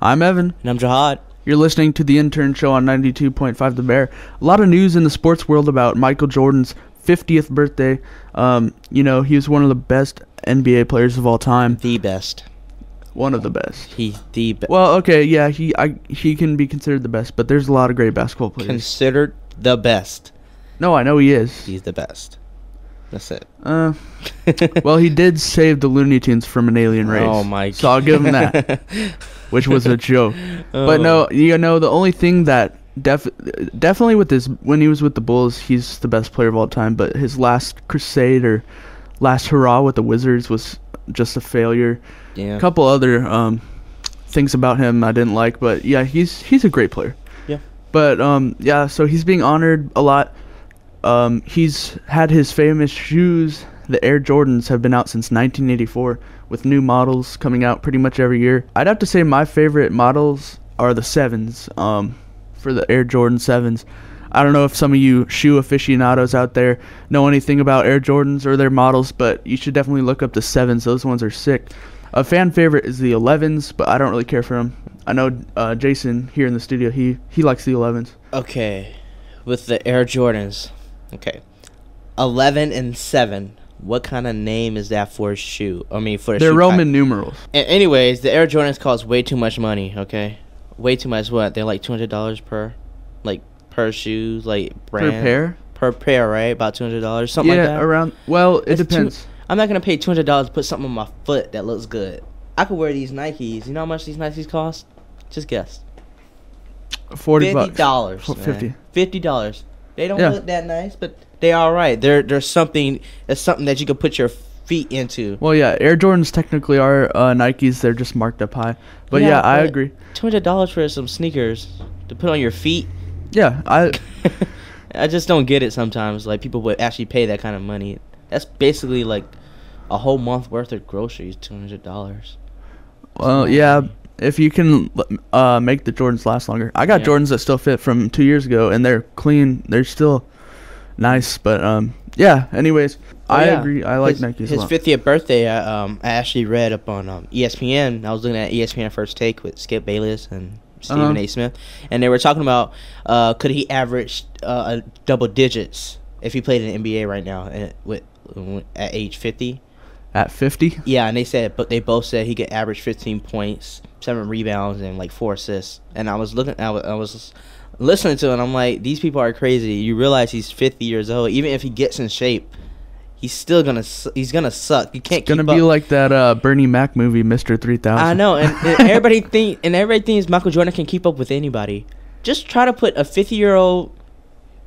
I'm Evan. And I'm Jihad. You're listening to the Intern show on 92.5 The Bear. A lot of news in the sports world about Michael Jordan's 50th birthday. He was one of the best NBA players of all time. The best. One of the best. He's the best. Well, okay, yeah, he can be considered the best, but there's a lot of great basketball players. Considered the best. No, I know he is. He's the best. That's it. Well, he did save the Looney Tunes from an alien race. Oh, my God. So I'll give him that, which was a joke. But no, the only thing that definitely with this, when he was with the Bulls, he's the best player of all time. But his last crusade or last hurrah with the Wizards was just a failure. Yeah. A couple other things about him I didn't like, but yeah, he's a great player. Yeah. But so he's being honored a lot. He's had his famous shoes. The Air Jordans have been out since 1984 with new models coming out pretty much every year. I'd have to say my favorite models are the 7s, for the Air Jordan 7s. I don't know if some of you shoe aficionados out there know anything about Air Jordans or their models, but you should definitely look up the 7s. Those ones are sick. A fan favorite is the 11s, but I don't really care for them. I know Jason here in the studio, he likes the 11s. Okay, with the Air Jordans. Okay, 11 and 7. What kind of name is that for a shoe? I mean, for a shoe. They're Roman numerals. Anyways, the Air Jordans cost way too much money. Okay, way too much. What? They're like $200 per shoes, like brand. Per pair, right? About $200, something like that. Yeah, around. Well, it depends. I'm not gonna pay $200 to put something on my foot that looks good. I could wear these Nikes. You know how much these Nikes cost? Just guess. $40. $50. They don't look that nice, but they all right. There's something. It's something that you can put your feet into. Well, yeah, Air Jordans technically are Nikes. They're just marked up high. But yeah, I agree. $200 for some sneakers to put on your feet. Yeah, I just don't get it sometimes. Like, people would actually pay that kind of money. That's basically like a whole month worth of groceries. $200. Well, yeah. If you can make the Jordans last longer. I got Jordans that still fit from 2 years ago, and they're clean. They're still nice. But, anyways, I agree. I like Nikes a lot. His 50th birthday, I actually read up on ESPN. I was looking at ESPN First Take with Skip Bayless and Stephen A. Smith. And they were talking about could he average double digits if he played in the NBA right now at age 50. At 50? Yeah, and they both said he could average 15 points, 7 rebounds, and like 4 assists. And I was listening to it, and I'm like, these people are crazy. You realize he's 50 years old. Even if he gets in shape, he's still gonna suck. You can't. It's gonna be like that Bernie Mac movie, Mr. 3000. I know, and everybody thinks Michael Jordan can keep up with anybody. Just try to put a 50-year-old.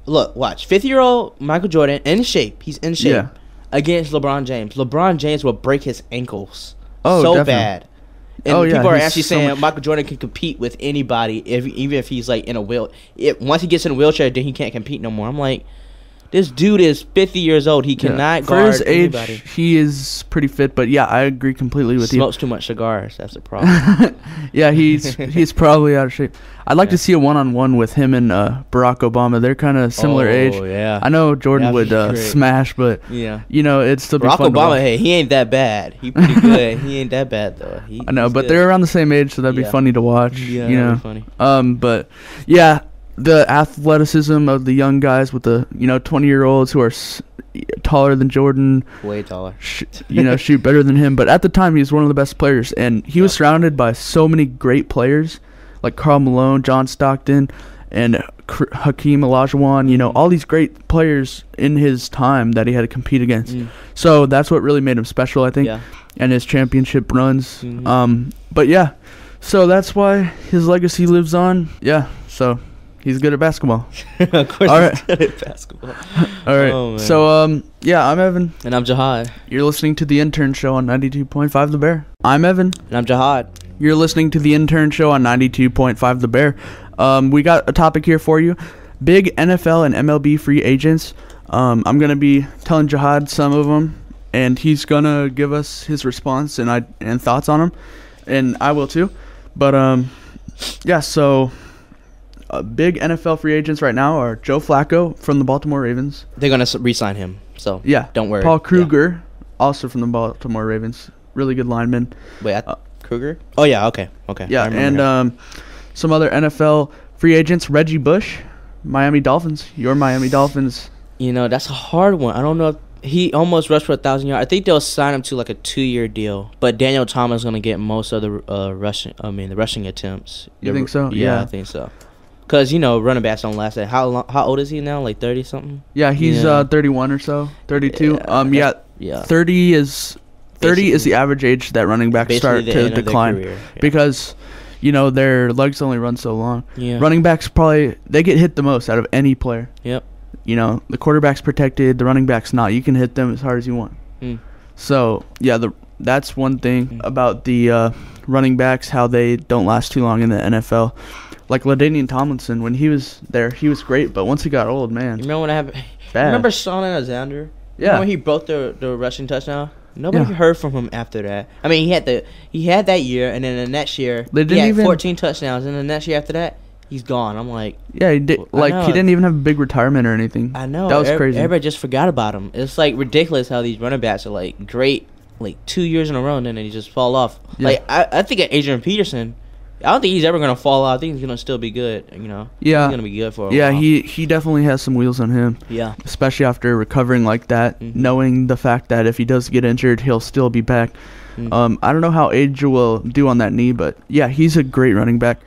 Look, watch 50-year-old Michael Jordan in shape. He's in shape. Yeah. Against LeBron James. LeBron James will break his ankles definitely. Bad. And people are actually saying Michael Jordan can compete with anybody, even if he's like in a once he gets in a wheelchair, then he can't compete no more. I'm like, this dude is 50 years old. He cannot guard for his age, anybody. He is pretty fit, but yeah, I agree completely with you. Smokes too much cigars. That's the problem. Yeah, he's probably out of shape. I'd like to see a one-on-one with him and Barack Obama. They're kind of similar age. Yeah. I know Jordan would smash, but it'd still be Barack fun Obama, to watch. hey, he ain't that bad. He pretty good. He ain't that bad though. I know, but they're around the same age, so that'd be funny to watch. Yeah, that'd be funny. But yeah, the athleticism of the young guys with the 20-year-olds who are taller than Jordan, way taller, shoot better than him. But at the time, he was one of the best players, and he was surrounded by so many great players like Karl Malone, John Stockton, and Hakeem Olajuwon. All these great players in his time that he had to compete against. So that's what really made him special, I think, and his championship runs. But yeah, so that's why his legacy lives on. Yeah, so he's good at basketball. Of course. All right. He's good at basketball. All right. Oh, so I'm Evan. And I'm Jihad. You're listening to the Intern show on 92.5 The Bear. I'm Evan. And I'm Jihad. You're listening to the Intern show on 92.5 The Bear. We got a topic here for you. Big NFL and MLB free agents. I'm going to be telling Jihad some of them, and he's going to give us his response and thoughts on them, and I will too. But so big NFL free agents right now are Joe Flacco from the Baltimore Ravens. They're going to re-sign him, so don't worry. Paul Kruger, also from the Baltimore Ravens. Really good lineman. Wait, Kruger. Oh yeah, okay. Yeah, I remember and him. some other NFL free agents. Reggie Bush, Miami Dolphins. Your Miami Dolphins. You know, that's a hard one. I don't know if he almost rushed for 1,000 yards. I think they'll sign him to like a 2-year deal. But Daniel Thomas is going to get most of the rushing attempts. You think so? Yeah, I think so. Because, running backs don't last that. How old is he now? Like 30 something? Yeah, he's 31 or so, 32. Yeah. 30 is the average age that running backs start to decline. Yeah. Because their legs only run so long. Yeah. Running backs they get hit the most out of any player. Yep. The quarterback's protected, the running back's not. You can hit them as hard as you want. So, yeah, that's one thing about the running backs, how they don't last too long in the NFL. Like LaDainian Tomlinson, when he was there, he was great, but once he got old, man. You remember what happened? Bad. Remember Sean Alexander? Yeah. Remember when he broke the rushing touchdown? Nobody heard from him after that. I mean, he had that year, and then the next year he had 14 touchdowns, and the next year after that, he's gone. I'm like, yeah, he did. Like he didn't even have a big retirement or anything. I know. That was crazy. Everybody just forgot about him. It's like ridiculous how these running backs are like great, like 2 years in a row, and then they just fall off. Yeah. Like I think of Adrian Peterson. I don't think he's ever gonna fall off. I think he's gonna still be good. Yeah, he's gonna be good for a yeah. while. He definitely has some wheels on him. Yeah, especially after recovering like that, knowing the fact that if he does get injured, he'll still be back. I don't know how age will do on that knee, but yeah, he's a great running back.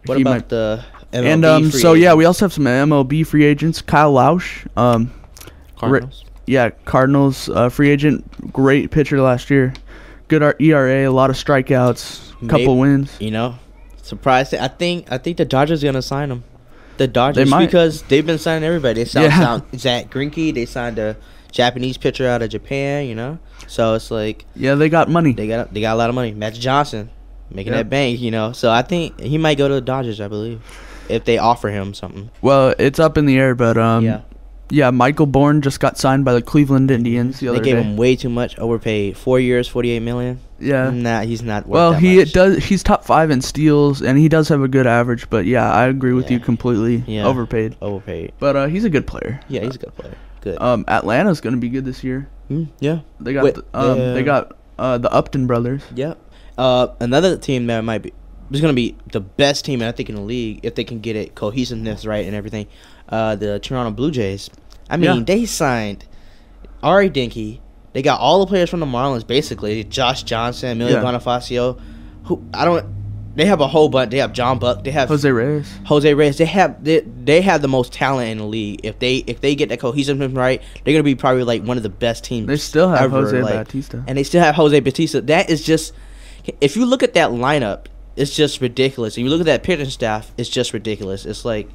What about the MLB free agents? We also have some MLB free agents. Kyle Lausch, Cardinals. Cardinals free agent, great pitcher last year. Good ERA, a lot of strikeouts, couple wins. Surprised. I think the Dodgers are gonna sign him. The Dodgers, they might. Because they've been signing everybody. They signed Zach Greinke. They signed a Japanese pitcher out of Japan. So it's like they got money. They got a lot of money. Magic Johnson making that bank. So I think he might go to the Dodgers. I believe if they offer him something. Well, it's up in the air, but yeah, Michael Bourne just got signed by the Cleveland Indians the other day. They gave him way too much, overpaid. 4 years, $48 million. Yeah. Nah, he's not worth that much. He's top 5 in steals, and he does have a good average. But yeah, I agree with you completely. Yeah. Overpaid. But he's a good player. Yeah, he's a good player. Good. Atlanta's gonna be good this year. Yeah. They got the Upton brothers. Yeah. Another team that is gonna be the best team I think in the league if they can get it cohesiveness right and everything. The Toronto Blue Jays. I mean, they signed Ari Dinkey. They got all the players from the Marlins, basically. Josh Johnson, Emilio Bonifacio. They have a whole bunch. They have John Buck. They have Jose Reyes. They have the most talent in the league. If they get that cohesiveness right, they're gonna be probably like one of the best teams. They still have ever, Jose Bautista. And they still have Jose Bautista. That is just, if you look at that lineup, it's just ridiculous. If you look at that pitching staff, it's just ridiculous. It's like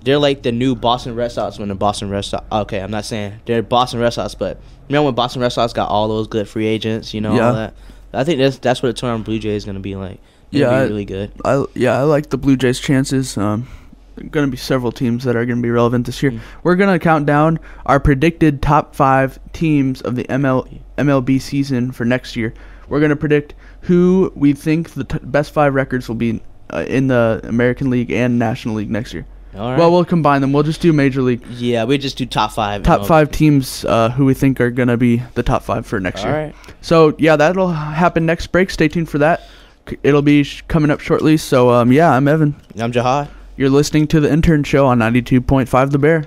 they're like the new Boston Red Sox when the Boston Red Sox. Okay, I'm not saying they're Boston Red Sox, but remember when Boston Red Sox got all those good free agents, all that. I think that's what the Toronto Blue Jays is gonna be like. They're gonna be really good. I like the Blue Jays' chances. There are going to be several teams that are going to be relevant this year. We're going to count down our predicted top 5 teams of the MLB season for next year. We're going to predict who we think the best 5 records will be in the American League and National League next year. All right. Well, we'll combine them. We'll just do Major League. Yeah, we just do top 5. Top 5 teams who we think are going to be the top 5 for next year. All right. So, yeah, that'll happen next break. Stay tuned for that. It'll be coming up shortly. So, I'm Evan. I'm Jihad. You're listening to the Intern Show on 92.5 The Bear.